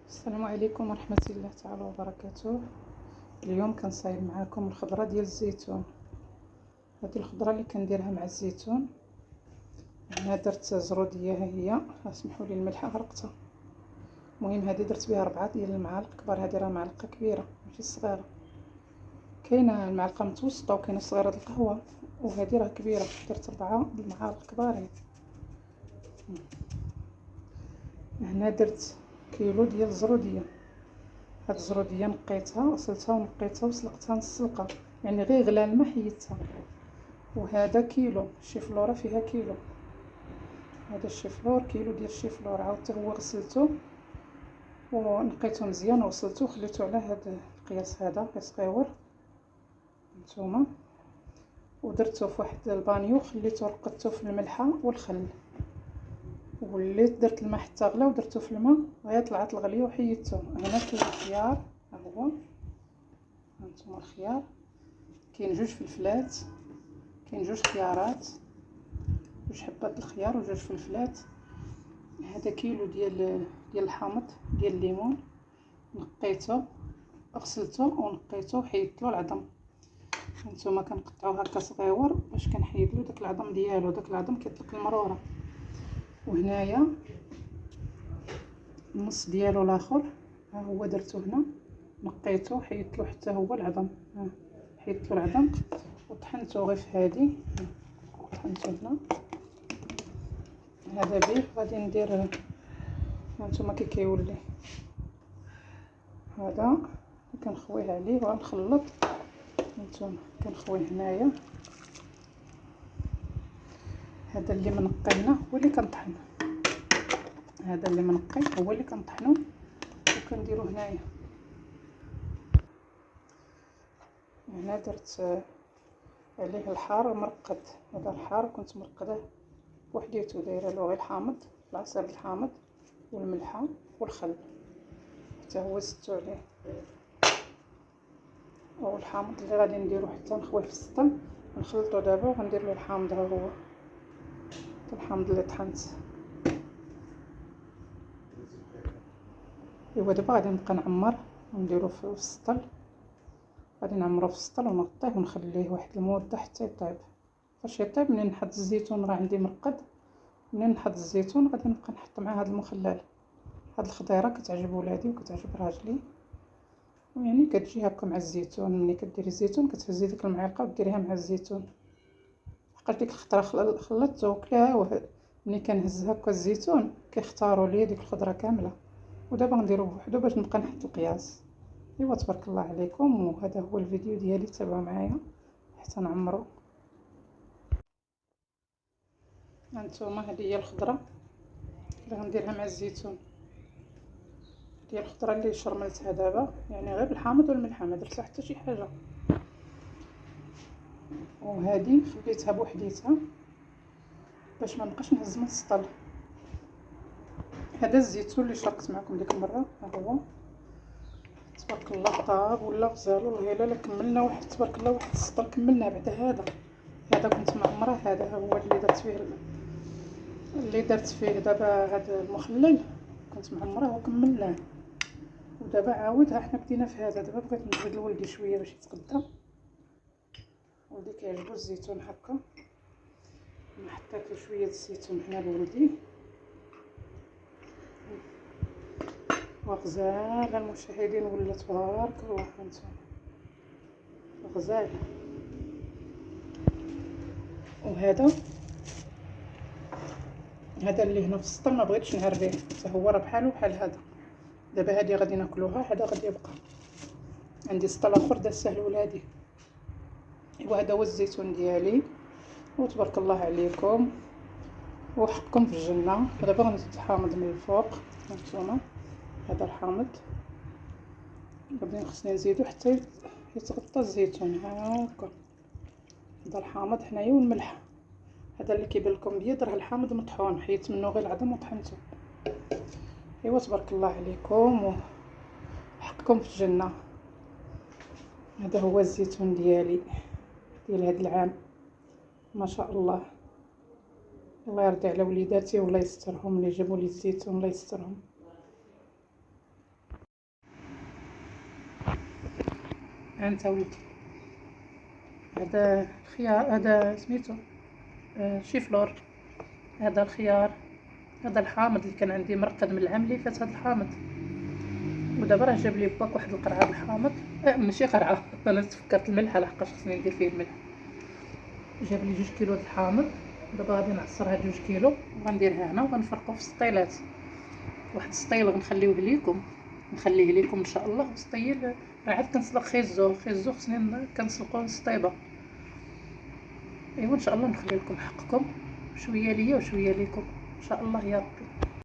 السلام عليكم ورحمة الله تعالى وبركاته. اليوم كنصايب معكم الخضرة ديال الزيتون. هذه الخضرة اللي كنديرها مع الزيتون. هنا درت زرودية، ها هي، اسمحوا لي الملحة غرقتها. المهم هذه درت بها 4 ديال المعالق كبار. هذه راه معلقة كبيرة ماشي صغيرة. كاينه المعلقة متوسطة وكاينه صغيرة القهوة، وهذه راه كبيرة. درت 4 المعالق كبارين. هنا درت كيلو ديال الزرودية. هاد الزروديه نقيتها غسلتها ونقيتها وسلقتها نص سلقه، يعني غير غلا الماء حيدتها. وهذا كيلو الشيفلوره فيها كيلو. هذا الشيفلور كيلو ديال الشيفلور عاودته هو غسلته ونقيته مزيان وغسلته وخليته على هذا القياس، هذا قياس صغيور نتوما. ودرته في واحد البانيو خليته رقدته في الملحه والخل، وليت درت الماء حتى غلا ودرته في الماء غير طلعت الغليه وحيدته. هنا كاين الخيار، ها هو هانتوما الخيار، كاين 2 فلفلات، كاين 2 خيارات، 2 حبات الخيار و2 فلفلات. هذا كيلو ديال الحامض ديال الليمون، نقيته غسلته ونقيته وحيدت له العظم. هانتوما كنقطعوه هكا صغيور باش كنحيد له داك العظم ديالو. داك العظم كيطلق المروره. وهنايا النص ديالو الاخر ها هو درته هنا، نقيته وحيدت له حتى هو العظم. حيدت له العظم وطحنته غير في هذه، طحنته هنا. هذا بيه غادي ندير هانتوما كي كيولي هذا كنخويه عليه وغنخلط. هانتوما كنخويه هنايا. هذا اللي منقيناه هو اللي كنطحن، هذا اللي منقي هو اللي كنطحنو وكنديرو هنايا. هنا درت عليه الحار مرقد. هذا الحار كنت مرقداه بوحديتو، دايره له غير الحامض، العصير الحامض والملحه والخل حتى هو زدتو عليه. والحامض اللي غادي نديرو حتى نخويه في السطل نخلطو دابا وغندير له الحامض. ها هو الحامض اللي طحنت. ايوا دابا غادي نبقى نعمر ونديرو في السطل. غادي نعمرو في السطل ونغطيه ونخليه واحد المده حتى يطيب. فاش يطيب منين نحط الزيتون راه عندي مرقد، منين نحط الزيتون غادي نبقى نحط معاه هذا المخلل. هاد الخضيره كتعجب ولادي وكتعجب راجلي، يعني كتجي هكا مع الزيتون. ملي كديري الزيتون كتهزي ديك المعلقه وديريها مع الزيتون. حقاش ديك الخضره خلطته وكلاها، ملي كنهز هكا الزيتون كيختاروا لي ديك الخضره كامله. ودابا غنديرو بوحدو باش نبقى نحط القياس. ايوا تبارك الله عليكم، وهذا هو الفيديو ديالي، تابعوا معايا حتى نعمرو. هانتوما هذه هي الخضره اللي غنديرها مع الزيتون، ديال الخضره اللي شرملتها دابا، يعني غير بالحامض والملح، ما درت حتى شي حاجه. وهذه خليتها بوحديتها باش ما نبقاش نهز من السطل. هذا الزيتون اللي شرقت معكم ديك المره، ها هو تبارك الله طاب ولا غزال. والله الا كملنا واحد تبارك الله واحد السطل كملنا بعد هذا كنت معمره. هذا هو اللي درت فيه دابا هذا المخلل، كنت معمره وكملناه. ودابا عاود ها حنا بدينا في هذا. دابا بغيت نزيد لولدي شويه باش يتغدى. ولدي كيعجبو الزيتون هكا، حطيت له شويه الزيتون هنا لولدي. وغزاله المشاهدين، ولا تبارك الله هانتوما غزال. وهذا اللي هنا في السطل ما بغيتش نعريه، حتى هو راه بحالو بحال هذا. دابا هذه غادي ناكلوها، هذا غادي يبقى عندي سطل اخر دازته لولادي. ايوا هذا هو الزيتون ديالي، وتبارك الله عليكم وحقكم في الجنه. ودابا غنزيد الحامض من الفوق. هانتوما هذا الحامض غادي خصني نزيدو حتى يتغطى الزيتون هكا. هذا الحامض حنايا والملح. هذا اللي كيبان لكم ابيض راه الحامض مطحون، حيت منه غير العظم وطحنته. ايوا تبارك الله عليكم وحقكم في الجنه. هذا هو الزيتون ديالي ديال هذا العام، ما شاء الله. الله يرضي على وليداتي والله يسترهم اللي جابوا لي الزيتون، الله يسترهم. انت ولدي. هذا خيار، هذا سميتو شيفلور. هذا الخيار. هذا الحامض اللي كان عندي مرقد من العام اللي فات، هذا الحامض. ودابا راه جاب لي باك واحد القرعه د الحامض، ماشي قرعه انا تفكرت الملح لحقاش خصني ندير فيه الملح. جاب لي 2 كيلو د الحامض. دابا غادي نعصر هاد 2 كيلو وغنديرها هنا وغنفرقو في سطيلات. واحد السطيل غنخليه ليكم ان شاء الله. سطيل راه عاد كنسلق خيزو خصني كنسلقوه سطيبه. ايوا ان شاء الله نخلي لكم حقكم، شويه ليا وشويه ليكم ان شاء الله يا ربي.